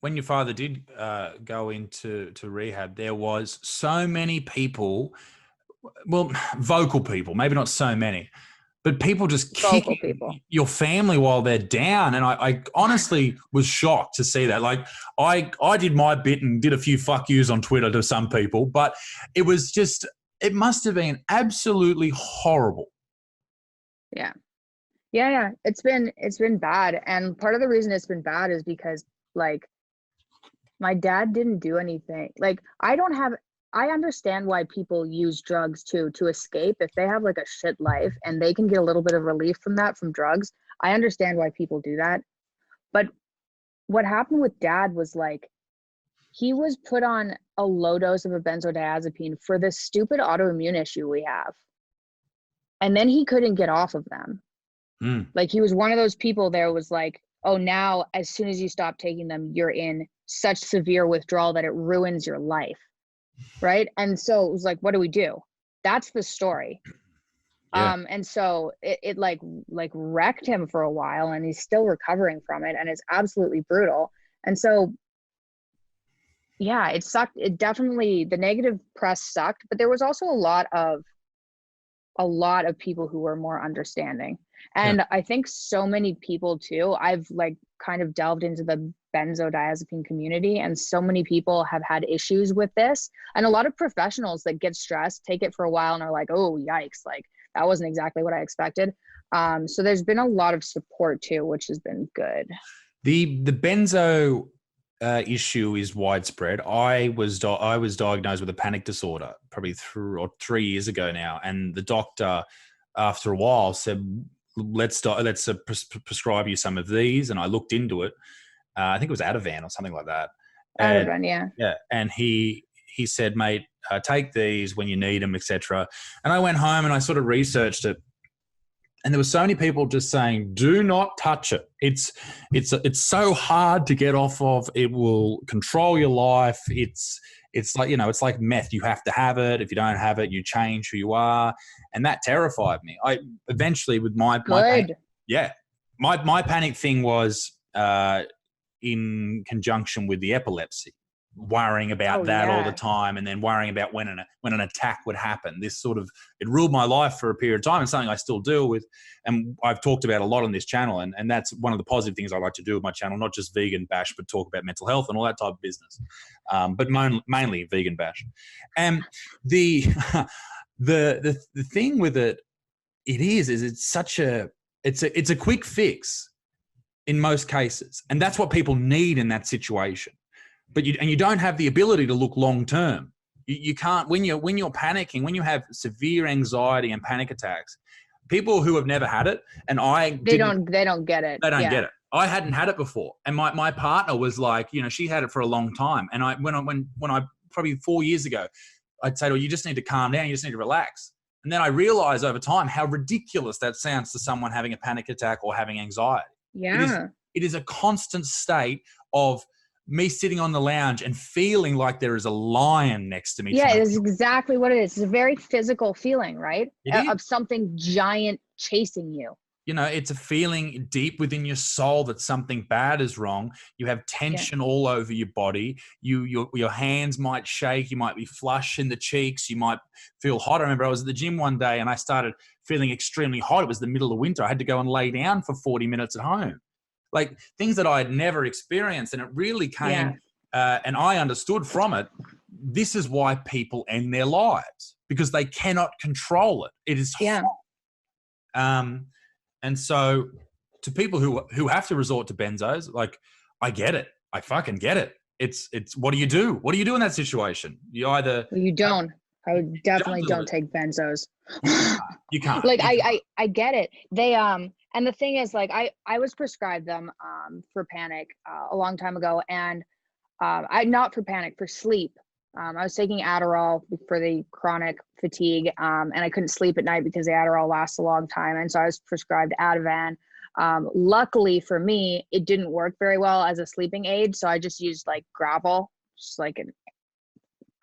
when your father did go into rehab, there was so many people, well, vocal people, maybe not so many, but people just Vocal kicking people. your family while they're down. And I honestly was shocked to see that. Like I did my bit and did a few fuck yous on Twitter to some people, but it was just, it must have been absolutely horrible. Yeah. Yeah. It's been bad. And part of the reason it's been bad is because like my dad didn't do anything. Like I understand why people use drugs too, to escape. If they have like a shit life and they can get a little bit of relief from that, from drugs, I understand why people do that. But what happened with dad was like, he was put on a low dose of a benzodiazepine for this stupid autoimmune issue we have. And then he couldn't get off of them. Like he was one of those people there was like, oh, now as soon as you stop taking them, you're in such severe withdrawal that it ruins your life. Right. And so it was like, what do we do? That's the story. Yeah. And so it like wrecked him for a while, and he's still recovering from it, and it's absolutely brutal. And so yeah, it sucked. It definitely, the negative press sucked, but there was also a lot of people who were more understanding. And Yeah. I think so many people too, I've like kind of delved into the benzodiazepine community, and so many people have had issues with this. And a lot of professionals that get stressed take it for a while and are like, oh, yikes, like that wasn't exactly what I expected. So there's been a lot of support too, which has been good. The benzo issue is widespread. I was diagnosed with a panic disorder probably 3 years ago now, and the doctor, after a while, said, "Let's prescribe you some of these." And I looked into it. I think it was Ativan or something like that. Ativan, yeah. Yeah, and he said, "Mate, take these when you need them, etc." And I went home and I sort of researched it. And there were so many people just saying, "Do not touch it. It's so hard to get off of. It will control your life. It's like, it's like meth. You have to have it. If you don't have it, you change who you are." And that terrified me. I eventually, with my panic, my panic thing was in conjunction with the epilepsy, worrying about all the time, and then worrying about when an attack would happen. This sort of, it ruled my life for a period of time, and something I still deal with, and I've talked about a lot on this channel, and that's one of the positive things I like to do with my channel, not just vegan bash, but talk about mental health and all that type of business, but mainly vegan bash. And the thing with it, it's such a, it's a quick fix in most cases, and that's what people need in that situation. But you don't have the ability to look long term. You can't, when you're panicking, when you have severe anxiety and panic attacks. People who have never had it, and they don't get it. They don't get it. I hadn't had it before, and my partner was like, she had it for a long time, and when I probably 4 years ago, I'd say to her, "You just need to calm down. You just need to relax." And then I realized over time how ridiculous that sounds to someone having a panic attack or having anxiety. Yeah, it is a constant state of me sitting on the lounge and feeling like there is a lion next to me. Yeah, it is exactly what it is. It's a very physical feeling, right? Of something giant chasing you. It's a feeling deep within your soul that something bad is wrong. You have tension all over your body. Your hands might shake. You might be flush in the cheeks. You might feel hot. I remember I was at the gym one day and I started feeling extremely hot. It was the middle of winter. I had to go and lay down for 40 minutes at home. Like things that I had never experienced. And it really came, and I understood from it, this is why people end their lives, because they cannot control it. It is hot. And so to people who have to resort to benzos, like, I get it. I fucking get it. It's what do you do? What do you do in that situation? You either... Well, you don't. I would definitely don't take benzos. You can't. Like, I get it. They, and the thing is, like, I was prescribed them for panic a long time ago, and not for panic, for sleep. I was taking Adderall for the chronic fatigue, and I couldn't sleep at night because the Adderall lasts a long time, and so I was prescribed Ativan. Luckily for me, it didn't work very well as a sleeping aid, so I just used like Gravel, just like a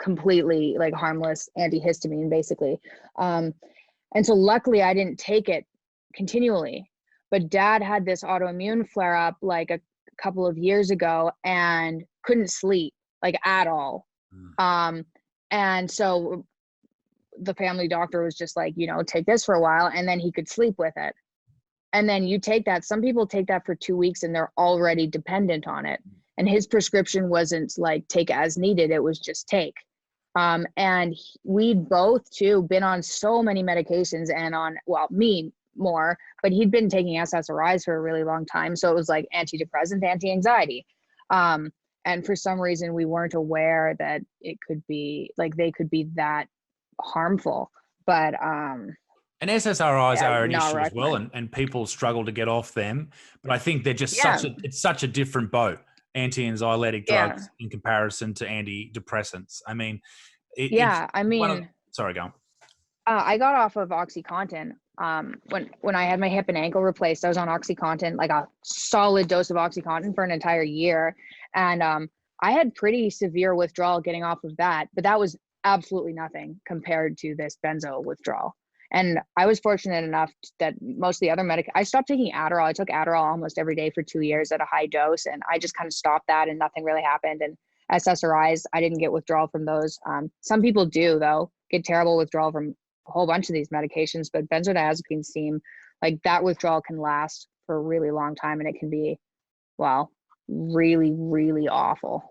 completely like harmless antihistamine, basically. And so luckily I didn't take it continually. But Dad had this autoimmune flare up like a couple of years ago and couldn't sleep like at all. And so the family doctor was just like, you know, take this for a while and then he could sleep with it. And then you take that, some people take that for 2 weeks and they're already dependent on it. And his prescription wasn't like take as needed, it was just take. And we'd both too been on so many medications and on, well, me more, but he'd been taking SSRIs for a really long time. So it was like antidepressant, anti-anxiety. And for some reason we weren't aware that it could be like, they could be that harmful. But and SSRIs are an issue as well, recommend. and people struggle to get off them. But I think they're just it's such a different boat, anti-anxiolytic drugs in comparison to antidepressants. I mean, sorry, go on. I got off of OxyContin. When I had my hip and ankle replaced, I was on OxyContin, like a solid dose of OxyContin for an entire year. And I had pretty severe withdrawal getting off of that, but that was absolutely nothing compared to this benzo withdrawal. And I was fortunate enough that most of the other I stopped taking Adderall. I took Adderall almost every day for 2 years at a high dose, and I just kind of stopped that and nothing really happened. And SSRIs, I didn't get withdrawal from those. Some people do though, get terrible withdrawal from a whole bunch of these medications, but benzodiazepines seem like that withdrawal can last for a really long time, and it can be, well, really, really awful.